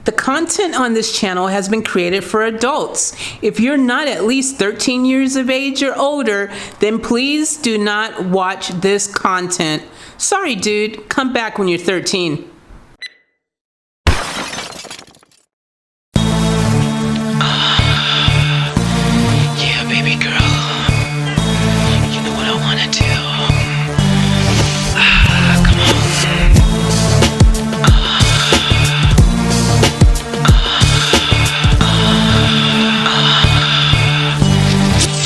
The content on this channel has been created for adults. If you're not at least 13 years of age or older, then please do not watch this content. Sorry, dude. Come back when you're 13. Yeah, baby girl. You know what I wanna do. Come on.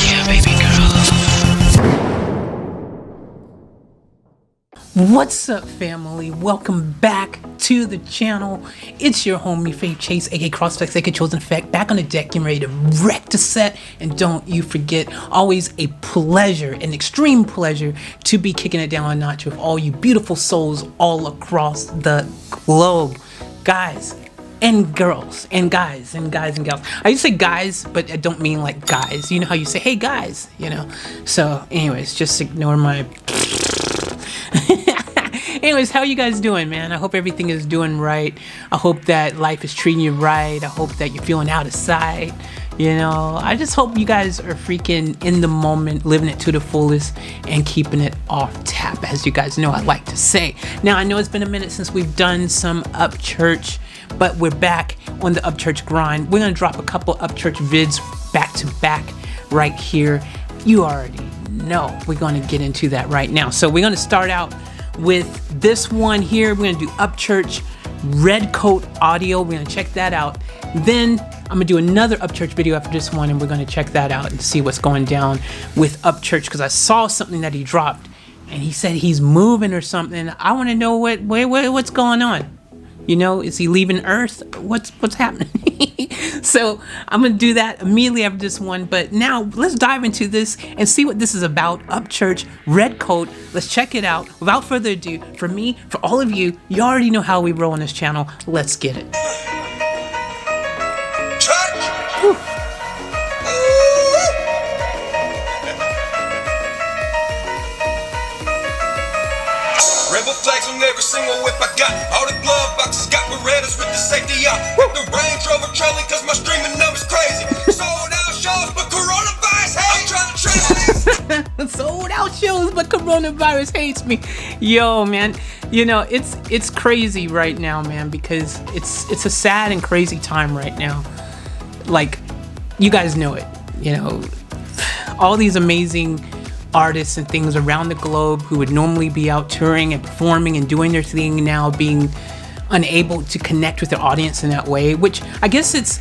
Yeah, baby girl. What's up, family? Welcome back to the channel. It's your homie Faith Chase, aka Crossifex, aka Chosen Effect, back on the deck, getting ready to wreck the set. And don't you forget, always a pleasure, an extreme pleasure, to be kicking it down a notch with all you beautiful souls all across the globe, guys and girls, and guys and gals. I used to say guys, but I don't mean like guys. You know how you say, hey guys, you know. So, anyways, just ignore my. Anyways, how you guys doing, man? I hope everything is doing right. I hope that life is treating you right. I hope that you're feeling out of sight. You know, I just hope you guys are freaking in the moment, living it to the fullest and keeping it off tap, as you guys know I like to say. Now, I know it's been a minute since we've done some Upchurch, but we're back on the Upchurch grind. We're gonna drop a couple Upchurch vids back to back right here. You already know we're gonna get into that right now. So we're gonna start out with this one here. We're gonna do Upchurch REDCOAT audio. We're gonna check that out. Then I'm gonna do another Upchurch video after this one, and we're gonna check that out and see what's going down with Upchurch, because I saw something that he dropped and he said he's moving or something. I want to know what's going on. You know, is he leaving Earth? What's happening? So I'm gonna do that immediately after this one. But now let's dive into this and see what this is about. Upchurch REDCOAT. Let's check it out. Without further ado, for me, for all of you, you already know how we roll on this channel. Let's get it. Whew. Rebel flags on every single whip I got. All the glove boxes got Berettas with the safety out. Got the Range Rover trailing cause my streaming number's crazy. Sold out shows but coronavirus hates. I'm trying to trace these. Sold out shows but coronavirus hates me. Yo, man, you know, it's crazy right now, man, because it's a sad and crazy time right now. Like, you guys know it, you know, all these amazing artists and things around the globe who would normally be out touring and performing and doing their thing now being unable to connect with their audience in that way, which I guess it's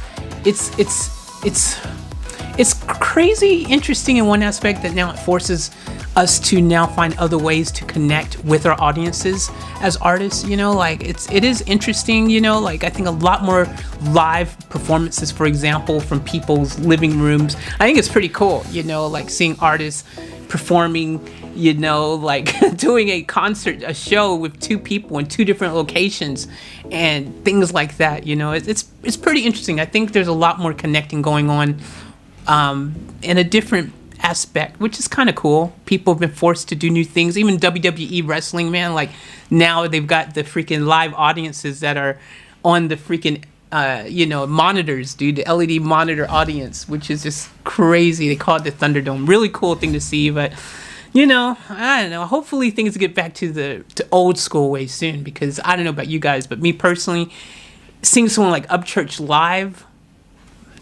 crazy interesting in one aspect that now it forces us to now find other ways to connect with our audiences as artists. You know, like it is interesting, you know, like I think a lot more live performances, for example, from people's living rooms. I think it's pretty cool, you know, like seeing artists performing, you know, like doing a concert, a show with two people in two different locations and things like that. You know, it's pretty interesting. I think there's a lot more connecting going on in a different aspect, which is kind of cool. People have been forced to do new things. Even WWE wrestling, man, like now they've got the freaking live audiences that are on the freaking you know, monitors, dude, the LED monitor audience, which is just crazy. They call it the Thunderdome. Really cool thing to see, but you know, I don't know. Hopefully things get back to old school way soon, because I don't know about you guys, but me personally, seeing someone like Upchurch live,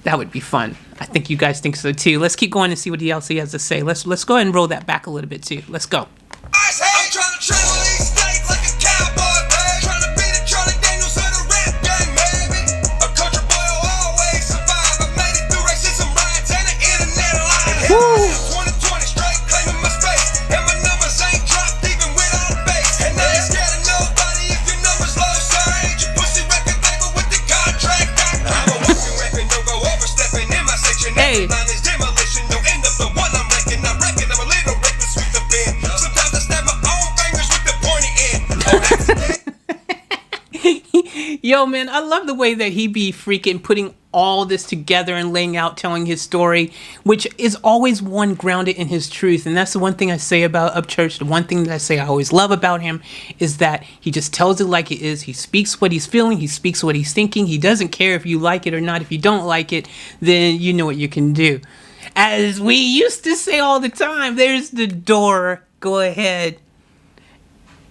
that would be fun. I think you guys think so too. Let's keep going and see what DLC has to say. Let's go ahead and roll that back a little bit too. Let's go. I'm trying to travel these states like a cowboy, babe. Trying to be the Charlie Daniels of the rap game, baby. A country boy will always survive. I made it through racism, riots, and the internet alive. Woo. 2020 straight claiming my space, and my numbers ain't dropped even without a base. And I ain't scared of nobody if your numbers low, sir. Ain't your pussy record label with the contract. I'm a walking record, don't go overstepping in my section. Hey. Line is demolition, don't end up the one I'm wrecking. I reckon I'm a little reckless with the pen. Some Yo, man, I love the way that he be freaking putting all this together and laying out, telling his story, which is always one grounded in his truth. And that's the one thing I say about Upchurch. The one thing that I say I always love about him is that he just tells it like it is. He speaks what he's feeling. He speaks what he's thinking. He doesn't care if you like it or not. If you don't like it, then you know what you can do. As we used to say all the time, there's the door. Go ahead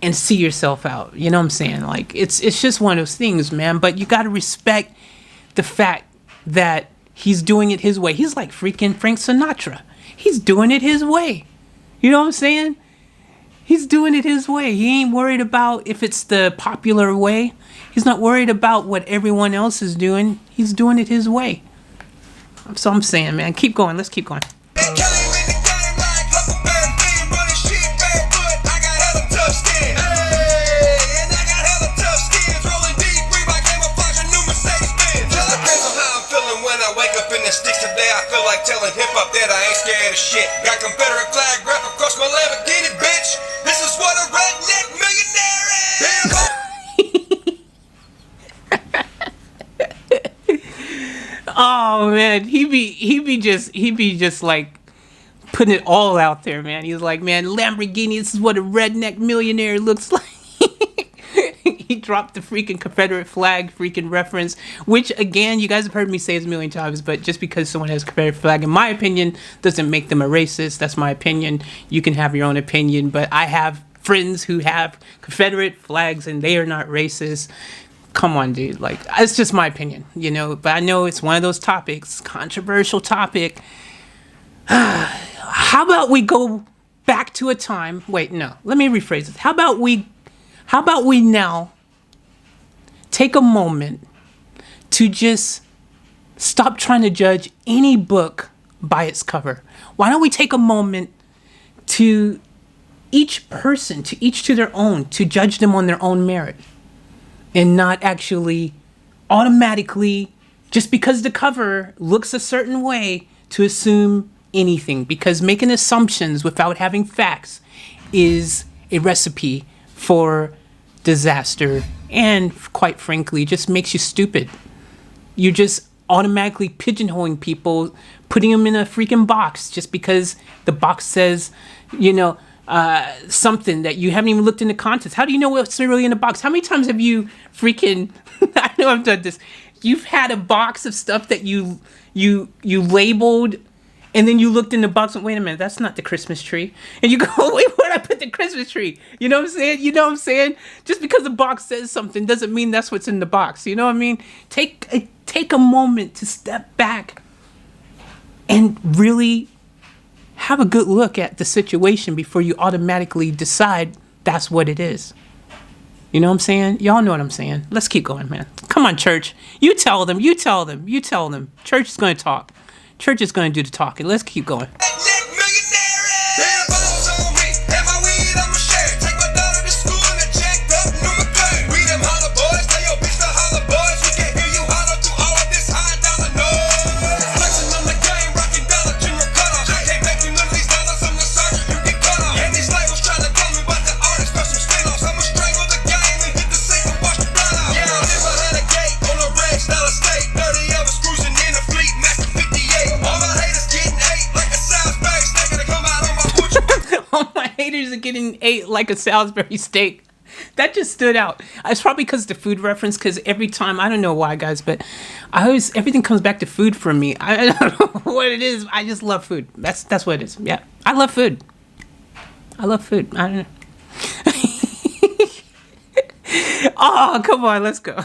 and see yourself out. You know what I'm saying? Like, it's just one of those things, man. But you got to respect the fact that he's doing it his way. He's like freaking Frank Sinatra. He's doing it his way. You know what I'm saying? He's doing it his way. He ain't worried about if it's the popular way. He's not worried about what everyone else is doing. He's doing it his way. So I'm saying, man, keep going. Let's keep going. Telling hip-hop that I ain't scared of shit. Got Confederate flag wrapped across my Lamborghini, bitch. This is what a redneck millionaire is. Oh man, he be just like putting it all out there, man. He's like, man, Lamborghini, this is what a redneck millionaire looks like. He dropped the freaking Confederate flag freaking reference, which again, you guys have heard me say it a million times, but just because someone has a Confederate flag, in my opinion, doesn't make them a racist. That's my opinion. You can have your own opinion, but I have friends who have Confederate flags and they are not racist. Come on, dude. Like, it's just my opinion, you know, but I know it's one of those topics, controversial topic. How about we go back to a time? Wait, no, let me rephrase it. How about we now take a moment to just stop trying to judge any book by its cover? Why don't we take a moment to each person, to each to their own, to judge them on their own merit and not actually automatically, just because the cover looks a certain way, to assume anything, because making assumptions without having facts is a recipe for disaster, and quite frankly, just makes you stupid. You're just automatically pigeonholing people, putting them in a freaking box just because the box says, you know, something that you haven't even looked into context. How do you know what's really in the box? How many times have you freaking, I know I've done this, you've had a box of stuff that you labeled, and then you looked in the box and wait a minute, that's not the Christmas tree. And you go, wait, where'd I put the Christmas tree? You know what I'm saying? You know what I'm saying? Just because the box says something doesn't mean that's what's in the box. You know what I mean? Take a moment to step back and really have a good look at the situation before you automatically decide that's what it is. You know what I'm saying? Y'all know what I'm saying. Let's keep going, man. Come on, church. You tell them. Church is going to talk. Church is going to do the talking. Let's keep going. Haters are getting ate like a Salisbury steak. That just stood out. It's probably because the food reference, because every time, I don't know why, guys, but everything comes back to food for me. I don't know what it is. I just love food. That's what it is. Yeah. I love food. I don't know. Oh, come on. Let's go.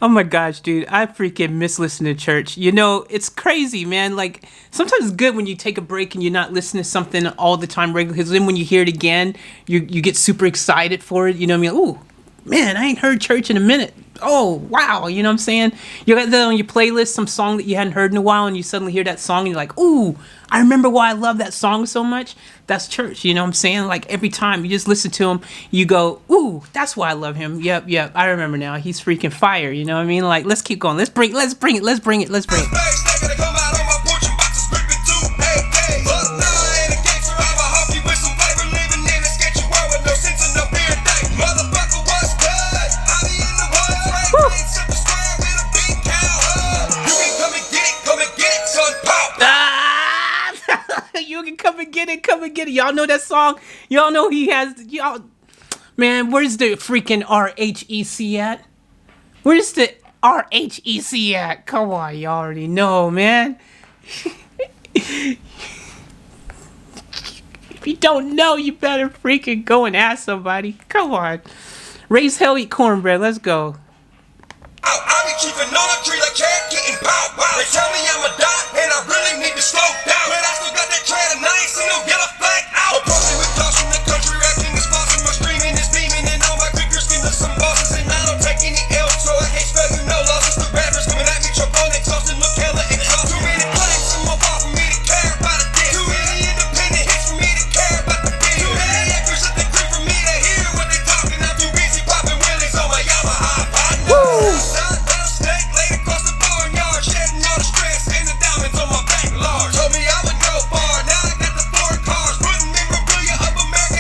Oh my gosh, dude, I freaking miss listening to church. You know, it's crazy, man. Like, sometimes it's good when you take a break and you're not listening to something all the time regularly, because then when you hear it again, you get super excited for it. You know what I mean? Ooh, man, I ain't heard church in a minute. Oh, wow. You know what I'm saying? You got that on your playlist, some song that you hadn't heard in a while, and you suddenly hear that song and you're like, ooh, I remember why I love that song so much. That's church. You know what I'm saying? Like, every time you just listen to him, you go, ooh, that's why I love him. Yep. I remember now. He's freaking fire. You know what I mean? Like, let's keep going. Let's bring it. and get it, come and get it. Y'all know that song? Y'all know he has, y'all, man, where's the freaking RHEC at? Where's the RHEC at? Come on, y'all already know, man. If you don't know, you better freaking go and ask somebody. Come on. Raise hell, eat cornbread. Let's go. I be keeping on a tree like carrot getting pow wow. They tell me I'm a dot and I really need to slow down, but I still got that tread and I ain't seen no yellow flag out. Approaching with thoughts from the country, acting is false, my streaming is beaming, and all my quicker skin to some bosses, and I don't take any L, so I can't spell you no losses. The rappers coming at me, choke on exhausted, look hella exhausted. Too many planks in my ball for me to care about a dick. Too many independent hits for me to care about the beat. Too many actors at the green for me to hear what they talking. I'm too busy popping willies on my Yamaha partner. Woo!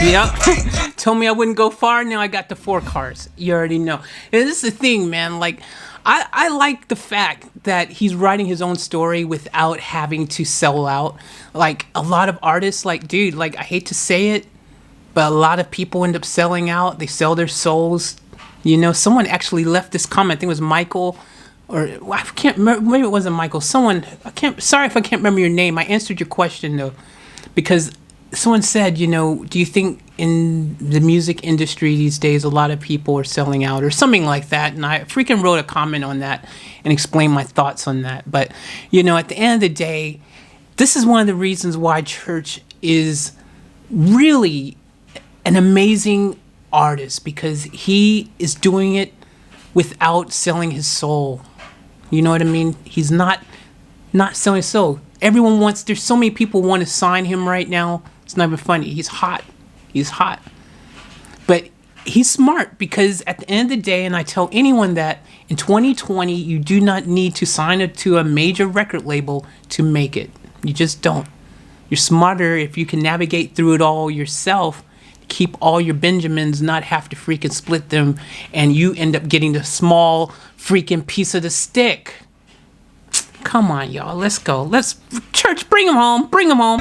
Yep. Told me I wouldn't go far. Now I got the 4 cars. You already know. And this is the thing, man. Like, I like the fact that he's writing his own story without having to sell out. Like, a lot of artists, like, dude, like, I hate to say it, but a lot of people end up selling out. They sell their souls. You know, someone actually left this comment. I think it was Michael, or I can't remember. Maybe it wasn't Michael. Someone, sorry if I can't remember your name. I answered your question, though, because someone said, you know, do you think in the music industry these days a lot of people are selling out or something like that? And I freaking wrote a comment on that and explained my thoughts on that. But, you know, at the end of the day, this is one of the reasons why Church is really an amazing artist, because he is doing it without selling his soul. You know what I mean? He's not selling his soul. Everyone wants, there's so many people want to sign him right now. It's not even funny. He's hot. He's hot. But he's smart, because at the end of the day, and I tell anyone that in 2020, you do not need to sign it to a major record label to make it. You just don't. You're smarter if you can navigate through it all yourself, keep all your Benjamins, not have to freaking split them, and you end up getting the small freaking piece of the stick. Come on, y'all. Let's go. Let's, Church, bring him home. Bring him home.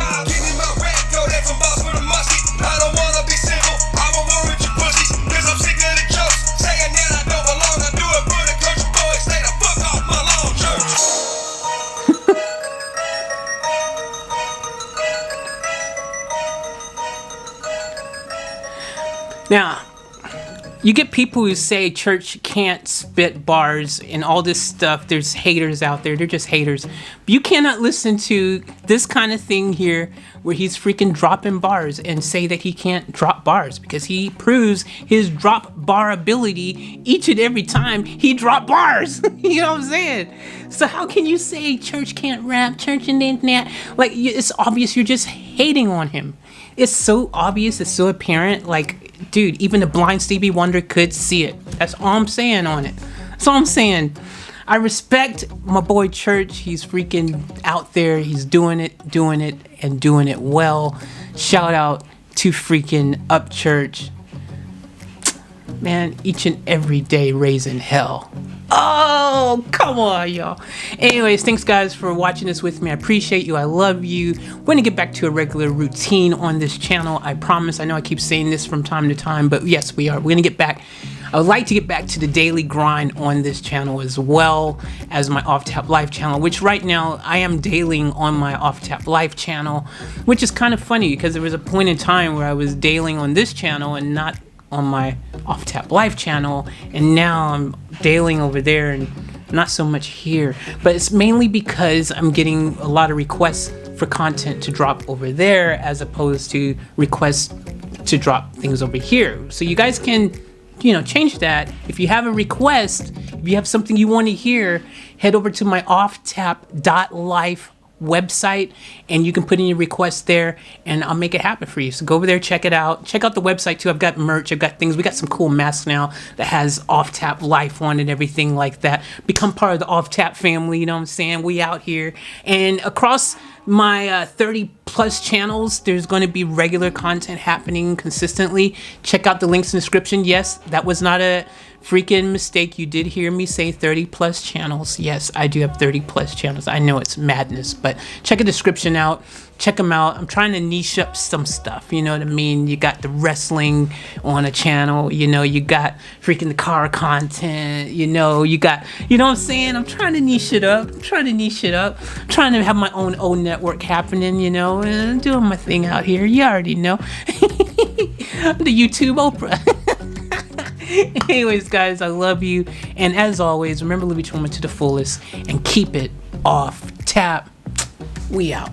I don't wanna be simple, I want more with your pussies, cause I'm sick of the jokes, saying that I don't belong, I do it for the country boys, stay the fuck off my lawn, Church. Now, you get people who say Church can't spit bars and all this stuff. There's haters out there. They're just haters. But you cannot listen to this kind of thing here where he's freaking dropping bars and say that he can't drop bars, because he proves his drop bar ability each and every time he drop bars. You know what I'm saying? So how can you say Church can't rap, Church and that? Like, it's obvious you're just hating on him. It's so obvious. It's so apparent. Like, dude, even the blind Stevie Wonder could see it. That's all I'm saying on it. That's all I'm saying. I respect my boy Church. He's freaking out there. He's doing it, and doing it well. Shout out to freaking Upchurch. Man, each and every day raising hell. Oh, come on, y'all. Anyways, thanks, guys, for watching this with me. I appreciate you. I love you. We're going to get back to a regular routine on this channel. I promise. I know I keep saying this from time to time, but yes, we are. We're going to get back. I would like to get back to the daily grind on this channel, as well as my Off Tap Life channel, which right now I am dailying on my Off Tap Life channel, which is kind of funny because there was a point in time where I was dailying on this channel and not on my Off Tap Life channel, and now I'm dailying over there and not so much here. But it's mainly because I'm getting a lot of requests for content to drop over there as opposed to requests to drop things over here. So you guys can, you know, change that. If you have a request, if you have something you want to hear, head over to my offtap.life website and you can put in your request there and I'll make it happen for you. So go over there, check it out. Check out the website too. I've got merch, I've got things. We got some cool masks now that has Off Tap Life on and everything like that. Become part of the Off Tap family, you know what I'm saying? We out here. And across my 30 plus channels, there's going to be regular content happening consistently. Check out the links in the description. Yes, that was not a freaking mistake. You did hear me say 30 plus channels. Yes, I do have 30 plus channels. I know it's madness, but check the description out. Check them out. I'm trying to niche up some stuff. You know what I mean? You got the wrestling on a channel. You know, you got freaking the car content. You know, you got, you know what I'm saying? I'm trying to niche it up. I'm trying to have my own network happening, you know, and doing my thing out here. You already know. The YouTube Oprah. Anyways, guys, I love you. And as always, remember, live each moment to the fullest and keep it off tap. We out.